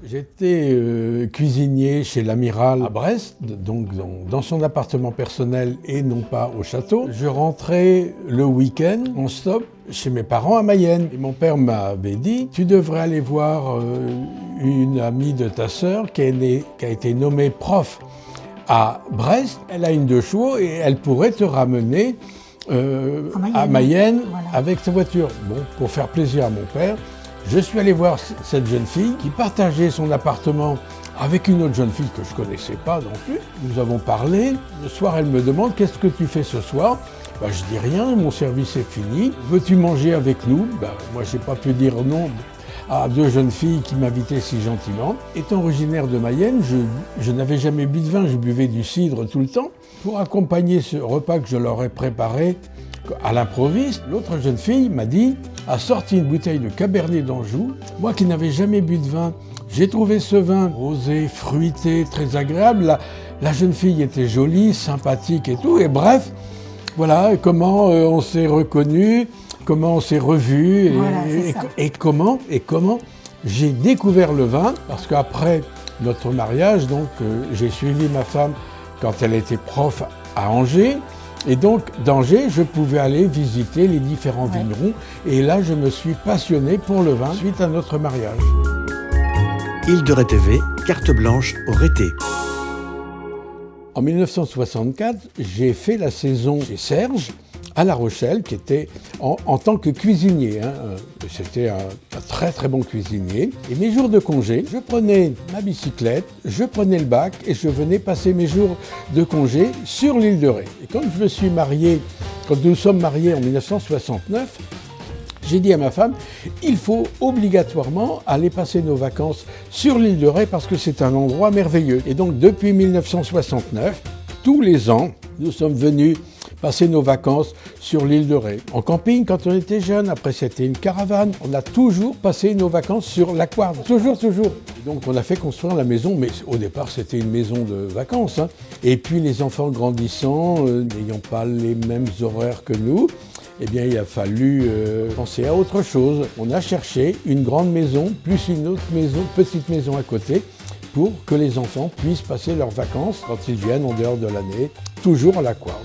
J'étais cuisinier chez l'amiral à Brest, donc dans son appartement personnel et non pas au château. Je rentrais le week-end en stop chez mes parents à Mayenne. Et mon père m'avait dit « Tu devrais aller voir une amie de ta sœur qui a été nommée prof à Brest. Elle a une 2 chevaux et elle pourrait te ramener à Mayenne voilà. Avec sa voiture. » Bon, pour faire plaisir à mon père, je suis allé voir cette jeune fille qui partageait son appartement avec une autre jeune fille que je ne connaissais pas non plus. Nous avons parlé. Le soir, elle me demande « Qu'est-ce que tu fais ce soir ?» Je dis rien, mon service est fini. Veux-tu manger avec nous? Moi, je n'ai pas pu dire non à 2 jeunes filles qui m'invitaient si gentiment. Étant originaire de Mayenne, je n'avais jamais bu de vin, je buvais du cidre tout le temps. Pour accompagner ce repas que je leur ai préparé à l'improviste, l'autre jeune fille m'a dit, a sorti une bouteille de Cabernet d'Anjou. Moi qui n'avais jamais bu de vin, j'ai trouvé ce vin rosé, fruité, très agréable. La jeune fille était jolie, sympathique et tout. Et bref, voilà comment on s'est reconnus, comment on s'est revus et comment j'ai découvert le vin. Parce qu'après notre mariage, donc j'ai suivi ma femme quand elle était prof à Angers. Et donc, d'Angers, je pouvais aller visiter les différents vignerons. Et là, je me suis passionné pour le vin suite à notre mariage. Île de Ré TV, carte blanche au Rété. En 1964, j'ai fait la saison chez Serge, à La Rochelle, qui était en tant que cuisinier. C'était un très très bon cuisinier. Et mes jours de congé, je prenais ma bicyclette, je prenais le bac et je venais passer mes jours de congé sur l'île de Ré. Et quand nous sommes mariés en 1969, j'ai dit à ma femme, il faut obligatoirement aller passer nos vacances sur l'île de Ré parce que c'est un endroit merveilleux. Et donc depuis 1969, tous les ans, nous sommes venus passer nos vacances sur l'île de Ré. En camping quand on était jeune, après c'était une caravane. On a toujours passé nos vacances sur la Couarde. Toujours. Et donc on a fait construire la maison, mais au départ c'était une maison de vacances. Et puis les enfants grandissant, n'ayant pas les mêmes horaires que nous, eh bien il a fallu penser à autre chose. On a cherché une grande maison, plus une autre maison, petite maison à côté, pour que les enfants puissent passer leurs vacances quand ils viennent en dehors de l'année, toujours à la Couarde.